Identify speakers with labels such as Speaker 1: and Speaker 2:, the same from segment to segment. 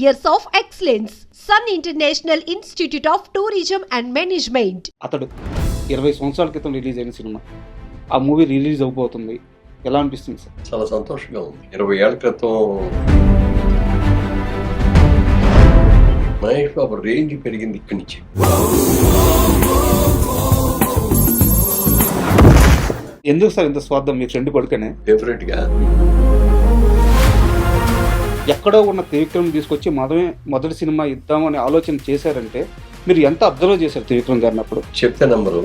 Speaker 1: years of excellence. Sun International Institute of Tourism and Management.
Speaker 2: అతడు 20 సంవత్సరాల క్రితం release అయిన సినిమా, ఆ మూవీ రిలీజ్ అవబోతుంది. ఎలా అనిపిస్తుంది సార్?
Speaker 3: చాలా సంతోషంగా ఉంది. 20 ఏళ్ల క్రితం మహేష్ బాబు రేంజ్ పెరిగింది ఇక్కడి నుంచి.
Speaker 2: ఎందుకు సార్ ఇంత స్వార్థం మీ ఫ్రెండ్ కొడుకనే?
Speaker 3: డెఫినెట్ గా
Speaker 2: ఎక్కడో ఉన్న త్రివిక్రమ్ తీసుకొచ్చి మొదటి సినిమా ఇద్దామని ఆలోచన చేశారంటే మీరు ఎంత అబ్జర్వ్ చేశారు త్రివిక్రమ్ గారిని? అప్పుడు
Speaker 3: చెప్తే నంబరు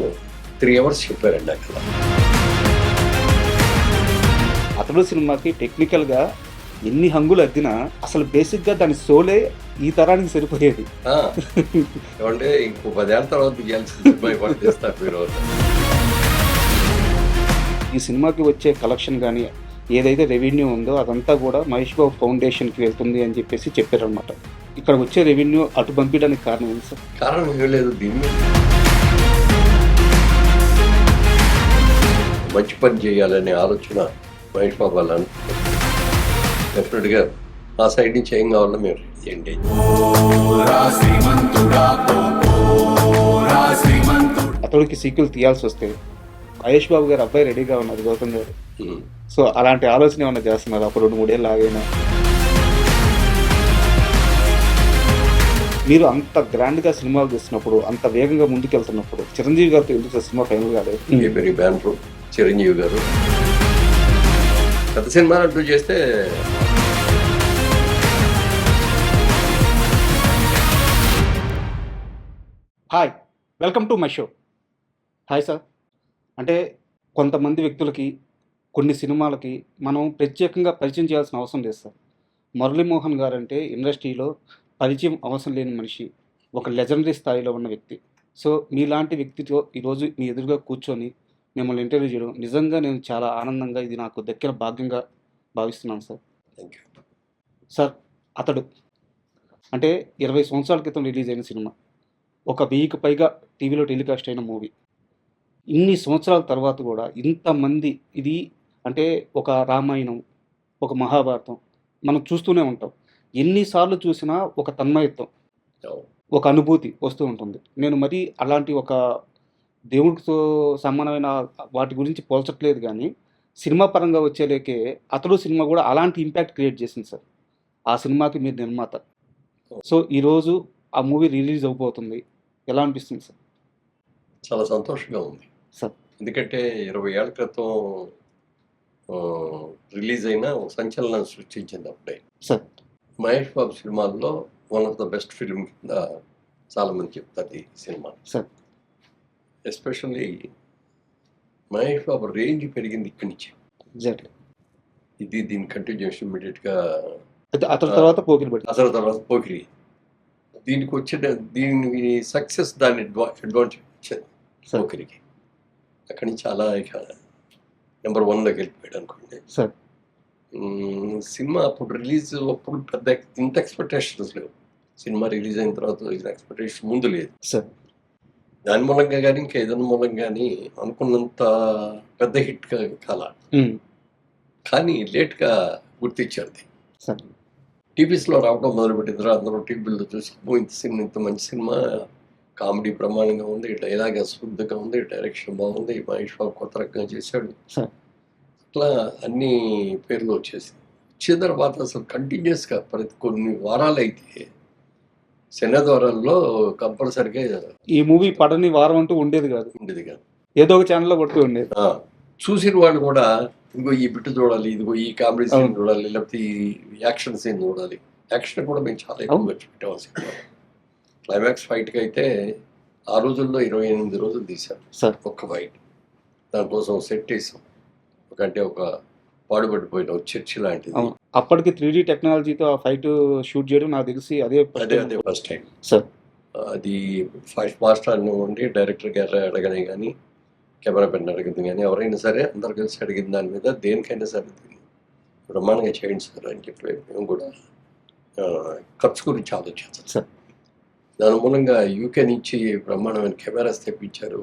Speaker 3: 3 hours చెప్పారండి అక్కడ.
Speaker 2: అతడు సినిమాకి టెక్నికల్గా ఎన్ని హంగులు అద్దినా అసలు బేసిక్గా దాని సోలే ఈ తరానికి సరిపోయేది.
Speaker 3: ఏమంటే ఇంకో 10 ఏళ్ళ తర్వాత తీయాల్సింది భయపడిస్తారు మీరు.
Speaker 2: ఈ సినిమాకి వచ్చే కలెక్షన్ కానీ ఏదైతే రెవెన్యూ ఉందో అదంతా కూడా మహేష్ బాబు ఫౌండేషన్కి వెళ్తుంది అని చెప్పేసి చెప్పారనమాట. ఇక్కడ వచ్చే రెవెన్యూ అటు పంపించడానికి కారణం ఏంటి సార్?
Speaker 3: కారణం ఏం లేదు, దీన్ని మంచి పని చేయాలనే ఆలోచన మహేష్ బాబు వల్ల డెఫినెట్గా ఆ సైడ్ నుంచి ఏం కావాలో మీరు చేయండి.
Speaker 2: అతడికి సీక్వెల్ తీయాల్సి వస్తే మహేష్ బాబు గారు అబ్బాయి రెడీగా ఉన్నారు, గౌతమ్ గారు. సో అలాంటి ఆలోచన ఏమన్నా చేస్తున్నారు? అప్పుడు 2-3 ఏళ్ళు ఆగైనా మీరు అంత గ్రాండ్గా సినిమాలు తీస్తున్నప్పుడు, అంత వేగంగా ముందుకెళ్తున్నప్పుడు చిరంజీవి గారితో ఎందుకు సినిమా ఫైనల్ కాలేదు?
Speaker 3: వెరీ బ్యాన్ చిరంజీవి గారు పెద్ద సినిమా అంటూ చేస్తే
Speaker 2: hi, welcome to my show. Hi sir. అంటే కొంతమంది వ్యక్తులకి కొన్ని సినిమాలకి మనం ప్రత్యేకంగా పరిచయం చేయాల్సిన అవసరం లేదు సార్. మురళీమోహన్ గారు అంటే ఇండస్ట్రీలో పరిచయం అవసరం లేని మనిషి, ఒక లెజెండరీ స్థాయిలో ఉన్న వ్యక్తి. సో మీలాంటి వ్యక్తితో ఈరోజు మీ ఎదురుగా కూర్చొని మిమ్మల్ని ఇంటర్వ్యూ చేయడం నిజంగా నేను చాలా ఆనందంగా, ఇది నాకు దక్కిన భాగ్యంగా భావిస్తున్నాను సార్.
Speaker 3: Thank you
Speaker 2: sir. అతడు అంటే 20 సంవత్సరాల క్రితం రిలీజ్ అయిన సినిమా, ఒక 1000కి పైగా టీవీలో టెలికాస్ట్ అయిన మూవీ. ఇన్ని సంవత్సరాల తర్వాత కూడా ఇంతమంది, ఇది అంటే ఒక రామాయణం, ఒక మహాభారతం మనం చూస్తూనే ఉంటాం. ఎన్నిసార్లు చూసినా ఒక తన్మయత్వం, ఒక అనుభూతి వస్తూ ఉంటుంది. నేను మరీ అలాంటి ఒక దేవుడితో సమానమైన వాటి గురించి పోల్చట్లేదు, కానీ సినిమా పరంగా వచ్చేలేకే అతడు సినిమా కూడా అలాంటి ఇంపాక్ట్ క్రియేట్ చేసింది సార్. ఆ సినిమాకి మీరు నిర్మాత. సో ఈరోజు ఆ మూవీ రిలీజ్ అవబోతుంది. ఎలా అనిపిస్తుంది సార్?
Speaker 3: చాలా సంతోషంగా ఉంది
Speaker 2: సార్.
Speaker 3: ఎందుకంటే 20 ఏళ్ల క్రితం రిలీజ్ అయిన ఒక సంచలనం సృష్టించింది అప్పుడే
Speaker 2: సార్.
Speaker 3: మహేష్ బాబు సినిమాల్లో one of the best film కింద చాలామంది చెప్తారు ఈ cinema.
Speaker 2: Sir.
Speaker 3: Especially Mahesh Babu range పెరిగింది ఇక్కడి నుంచి.
Speaker 2: ఎగ్జాక్ట్లీ.
Speaker 3: ఇది దీని కంటిన్యూషన్ ఇమీడియట్గా
Speaker 2: అతని తర్వాత పోకిరి పడి,
Speaker 3: అసలు తర్వాత పోకిరి, దీనికి వచ్చిన దీని సక్సెస్ దాని అడ్వాంటేజ్ ఇచ్చింది పోకిరికి. అక్కడి నుంచి చాలా ఇక నెంబర్ 1లోకి వెళ్ళిపోయాడు అనుకోండి
Speaker 2: సార్.
Speaker 3: సినిమా అప్పుడు రిలీజ్ అప్పుడు పెద్ద ఇంత ఎక్స్పెక్టేషన్స్ లేవు. సినిమా రిలీజ్ అయిన తర్వాత ఎక్స్పెక్టేషన్ ముందు లేదు
Speaker 2: సార్.
Speaker 3: దాని మూలంగా కానీ ఇంకా ఏదైనా మూలంగా కానీ అనుకున్నంత పెద్ద హిట్ కాల, కానీ లేట్గా గుర్తించారు.
Speaker 2: సార్.
Speaker 3: టీవీస్లో రావడం మొదలుపెట్టిన తర్వాత అందరూ టీవీలో చూసి ఇంత మంచి సినిమా, కామెడీ ప్రమాణంగా ఉంది, డైలాగ్ అస్ఫుద్ధంగా ఉంది, డైరెక్షన్ బాగుంది, మహేష్ బాబు కొత్త రకంగా చేశాడు, అట్లా అన్ని పేర్లు వచ్చేసి వచ్చిన తర్వాత అసలు కంటిన్యూస్గా ప్రతి కొన్ని వారాలు అయితే శనివారాల్లో కంపల్సరిగా
Speaker 2: ఈ మూవీ పడని వారం అంటూ ఉండేది కాదు, ఏదో ఒక ఛానల్లో కొడుతూ ఉండేది.
Speaker 3: చూసిన వాళ్ళు కూడా ఇదిగో ఈ బిట్టు చూడాలి, ఇదిగో ఈ కామెడీ సీన్ చూడాలి, లేకపోతే ఈ యాక్షన్ సీన్ చూడాలి. యాక్షన్ కూడా మేము చాలా ఎక్కువ ఖర్చు పెట్టాము సినిమా. క్లైమాక్స్ ఫైట్కి అయితే ఆ రోజుల్లో 28 రోజులు తీశాం
Speaker 2: సార్
Speaker 3: ఒక్క ఫైట్. దానికోసం సెట్ వేసాం, అంటే ఒక పాడుపడిపోయిన చర్చి లాంటిది.
Speaker 2: అప్పటికి 3D టెక్నాలజీతో ఆ ఫైట్ షూట్ చేయడం నాకు తెలిసి అదే
Speaker 3: ఫస్ట్ టైం
Speaker 2: సార్.
Speaker 3: అది ఫస్ట్ మాస్టర్ ఉండి డైరెక్టర్ గారు అడగనే కానీ, కెమెరా పెన్ అడిగింది కానీ, ఎవరైనా సరే అందరు కలిసి అడిగిన దాని మీద దేనికైనా సరే దీన్ని బ్రహ్మాండంగా చేయండి సార్ అని చెప్పి మేము కూడా ఖర్చు గురించి ఆలోచించాం సార్. దాని మూలంగా యూకే నుంచి బ్రహ్మాండమైన కెమెరాస్ తెప్పించారు,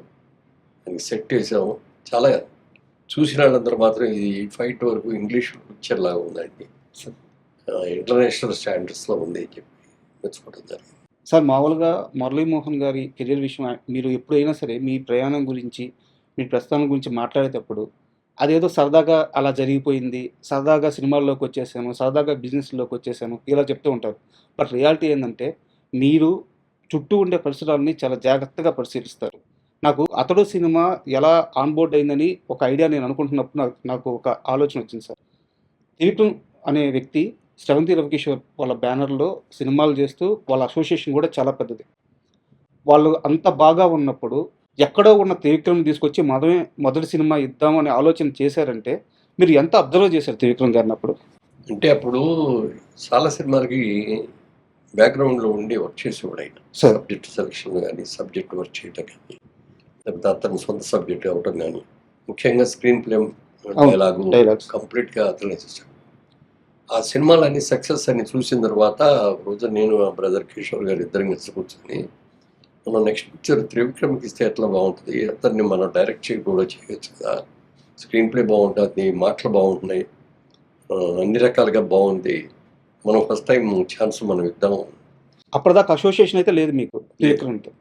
Speaker 3: దానికి సెట్ వేసాము. చాలా చూసిన వాళ్ళందరూ మాత్రం ఇది ఫైట్ వరకు ఇంగ్లీష్ పిక్చర్ లాగా ఉందండి, ఇంటర్నేషనల్ స్టాండర్డ్స్లో ఉంది అని చెప్పి మెచ్చుకోవడం జరిగింది.
Speaker 2: సార్ మామూలుగా మురళీమోహన్ గారి కెరీర్ విషయం మీరు ఎప్పుడైనా సరే మీ ప్రయాణం గురించి, మీ ప్రస్థానం గురించి మాట్లాడేటప్పుడు అదేదో సరదాగా అలా జరిగిపోయింది, సరదాగా సినిమాల్లోకొచ్చేసాను, సరదాగా బిజినెస్‌లోకొచ్చేసాను ఇలా చెప్తూ ఉంటారు. బట్ రియాలిటీ ఏందంటే మీరు చుట్టూ ఉండే పరిసరాలని చాలా జాగ్రత్తగా పరిశీలిస్తారు. నాకు 'అతడు' సినిమా ఎలా ఆన్ బోర్డ్ అయిందని ఒక ఐడియా నేను అనుకుంటున్నప్పుడు నాకు ఒక ఆలోచన వచ్చింది సార్. త్రివిక్రమ్ అనే వ్యక్తి స్రవంతి రవికిషోర్ వాళ్ళ బ్యానర్‌లో సినిమాలు చేస్తూ వాళ్ళ అసోసియేషన్ కూడా చాలా పెద్దది. వాళ్ళు అంత బాగా ఉన్నప్పుడు ఎక్కడో ఉన్న త్రివిక్రమ్‌ని తీసుకొచ్చి మొదటి సినిమా ఇద్దాం అనే ఆలోచన చేశారంటే మీరు ఎంత అబ్జర్వ్ చేశారు త్రివిక్రమ్ గారిని అప్పుడు?
Speaker 3: అంటే అప్పుడు చాలా సినిమాలకి బ్యాక్‌గ్రౌండ్‌లో ఉండి వర్క్ చేసేవాడు ఆయన.
Speaker 2: సార్.
Speaker 3: సబ్జెక్ట్ సెలక్షన్ గానీ, సబ్జెక్ట్ వర్క్ చేయటం గానీ, లేకపోతే అతని సొంత సబ్జెక్ట్ అవ్వటం గానీ, ముఖ్యంగా స్క్రీన్ ప్లే,
Speaker 2: డైలాగ్స్.
Speaker 3: కంప్లీట్‌గా అతనే చేశాడు. ఆ సినిమాలన్నీ సక్సెస్ అని చూసిన తర్వాత రోజు నేను మా బ్రదర్ కిషోర్ గారు ఇద్దరం కలిసి కూర్చొని మనం నెక్స్ట్ పిక్చర్ త్రివిక్రమ్కి ఇస్తే ఎట్లా బాగుంటుంది, అతన్ని మనం డైరెక్ట్ కూడా చేయొచ్చు కదా, స్క్రీన్ ప్లే బాగుంటుంది, మాటలు బాగుంటున్నాయి, అన్ని రకాలుగా బాగుంది, మనం ఫస్ట్ టైం ఛాన్స్ మనం ఇద్దాం.
Speaker 2: అప్పటిదాకా అసోసియేషన్ అయితే లేదు మీకు త్రివిక్రమ్‌తో.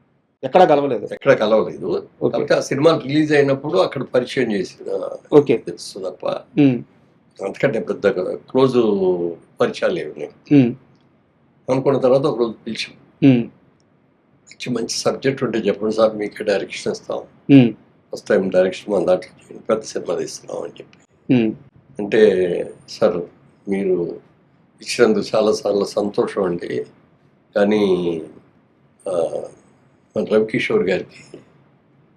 Speaker 2: ఎక్కడా కలవలేదు.
Speaker 3: ఎక్కడ కలవలేదు.
Speaker 2: ఓకే.
Speaker 3: కాబట్టి ఆ సినిమా రిలీజ్ అయినప్పుడు అక్కడ పరిచయం చేసిన
Speaker 2: ఓకే.
Speaker 3: తెలుసు తప్ప
Speaker 2: హ్మ్.
Speaker 3: అంతకంటే పెద్ద క్లోజ్ పరిచయాలు లేవు. నేను
Speaker 2: హ్మ్.
Speaker 3: అనుకున్న తర్వాత ఒక రోజు పిలిచాం.
Speaker 2: హ్మ్.
Speaker 3: మంచి సబ్జెక్ట్ ఉంటే చెప్పండి సార్, మీకే డైరెక్షన్ ఇస్తాం,
Speaker 2: హ్మ్.
Speaker 3: ఫస్ట్ టైం డైరెక్షన్ మన దాంట్లో చేయండి, పెద్ద సినిమా తీస్తున్నాం అని చెప్పి.
Speaker 2: హ్మ్.
Speaker 3: అంటే సార్ మీరు ఇచ్చినందుకు చాలాసార్లు సంతోషం అండి, కానీ మన రవికిషోర్ గారికి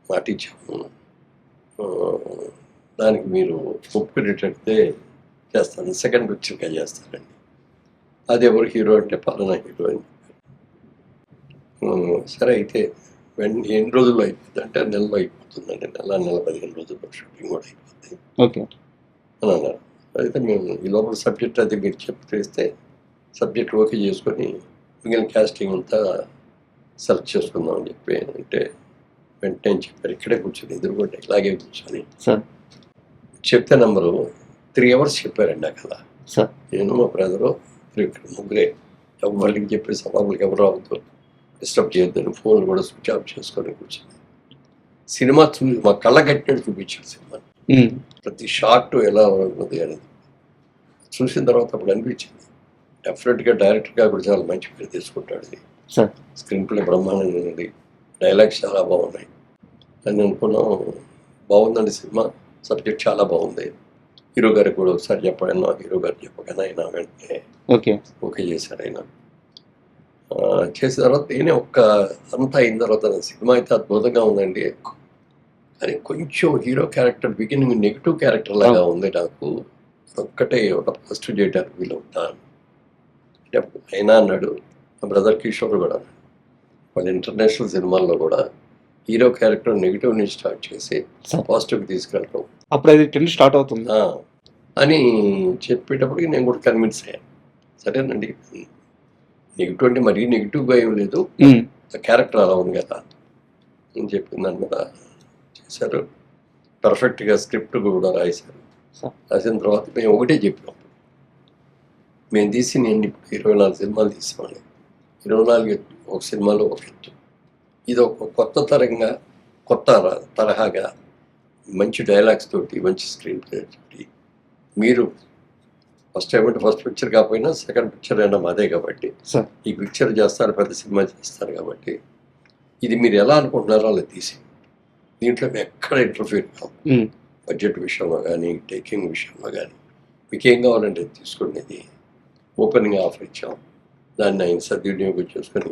Speaker 3: మాట ఇచ్చాము, దానికి మీరు ఒప్పుకునేటట్టే చేస్తాను, సెకండ్ పిక్చర్గా చేస్తానండి. అది ఎవరు హీరో అంటే పలానా హీరో అని. సరే అయితే ఎన్ని రోజుల్లో అయిపోతుంది అంటే నెలలో అయిపోతుందండి, నెల 15 రోజుల్లో షూటింగ్ కూడా అయిపోతుంది
Speaker 2: ఓకే.
Speaker 3: అని అన్నారు. అయితే మేము ఈ లోపల సబ్జెక్ట్ అది మీరు చెప్పేస్తే సబ్జెక్ట్ ఓకే చేసుకొని మిగిలిన క్యాస్టింగ్ అంతా సెలెక్ట్ చేసుకుందాం అని చెప్పి అంటే వెంటనే చెప్పారు, ఇక్కడే కూర్చొని ఎదురుకుంటే ఇలాగే కూర్చొని
Speaker 2: సార్.
Speaker 3: చెప్తే నెంబరు 3 hours చెప్పారండి ఆ కథ.
Speaker 2: సార్.
Speaker 3: నేను మా బ్రదరు ముగ్గురే, ఎవరికి చెప్పేసి సభలకు ఎవరు రావద్దు, డిస్టర్బ్ చేయొద్దని ఫోన్లు కూడా స్విచ్ ఆఫ్ చేసుకొని కూర్చొని సినిమా మా కళ్ళ కట్టినట్టు చూపించారు సినిమా.
Speaker 2: హ్మ్.
Speaker 3: ప్రతి షార్ట్ ఎలా ఉన్నది అనేది చూసిన తర్వాత అప్పుడు అనిపించింది, డెఫినెట్గా డైరెక్టర్గా కూడా చాలా మంచి పేరు తీసుకుంటాడు,
Speaker 2: సార్.
Speaker 3: స్క్రీన్ ప్లే బ్రహ్మాండంగా ఉంది, డైలాగ్స్ చాలా బాగున్నాయి అని అనుకున్నాం. బాగుందండి సినిమా, సబ్జెక్ట్ చాలా బాగుంది, హీరో గారికి కూడా ఒకసారి చెప్పాను, హీరో గారు చెప్పగానే ఆయన వెంటనే ఓకే చేశారు. ఆయన చేసిన తర్వాత నేనే అంతా అయిన తర్వాత సినిమా అయితే అద్భుతంగా ఉందండి, కానీ కొంచెం hero character beginning negative character లాగా ఉంది, నాకు ఒక్కటే ఒక ఫస్ట్ చేయడానికి వీలవుతాను అంటే అయినా అన్నాడు. మా బ్రదర్ కిషోర్ కూడా వాళ్ళ ఇంటర్నేషనల్ సినిమాల్లో కూడా హీరో క్యారెక్టర్ నెగిటివ్ నుంచి స్టార్ట్ చేసి పాజిటివ్కి తీసుకెళ్ళటం
Speaker 2: అప్పుడు అది ట్రెండ్ స్టార్ట్ అవుతుంది
Speaker 3: అని చెప్పేటప్పటికి నేను కూడా కన్విన్స్ అయ్యాను. సరేనండి, నెగిటివ్ అంటే మరీ నెగిటివ్గా ఏం లేదు, క్యారెక్టర్ అలా ఉంది కదా అని చెప్పిన దాని మీద చేశారు. పర్ఫెక్ట్గా స్క్రిప్ట్ కూడా రాశారు. రాసిన తర్వాత మేము ఒకటే చెప్పాం, మేము తీసి నేను ఇప్పుడు 24 సినిమాలు తీసామని, 24 ఒక సినిమాలో ఒక ఎత్తు, ఇది ఒక కొత్త తరహాగా మంచి డైలాగ్స్ తోటి, మంచి స్క్రీన్ ప్లే తోటి, మీరు ఫస్ట్ పిక్చర్ కాకపోయినా సెకండ్ పిక్చర్ అయినా మాదే కాబట్టి ఈ పిక్చర్ చేస్తారు, పెద్ద సినిమా చేస్తారు కాబట్టి ఇది మీరు ఎలా అనుకుంటున్నారో అలా తీసి, దీంట్లో మేము ఎక్కడ ఇంటర్ఫీర్ కావు, బడ్జెట్ విషయంలో కానీ టేకింగ్ విషయంలో కానీ మీకు ఏం కావాలంటే తీసుకునేది ఓపెన్గా ఆఫర్ ఇచ్చాం, దాన్ని ఆయన సద్వినియోగం చేసుకొని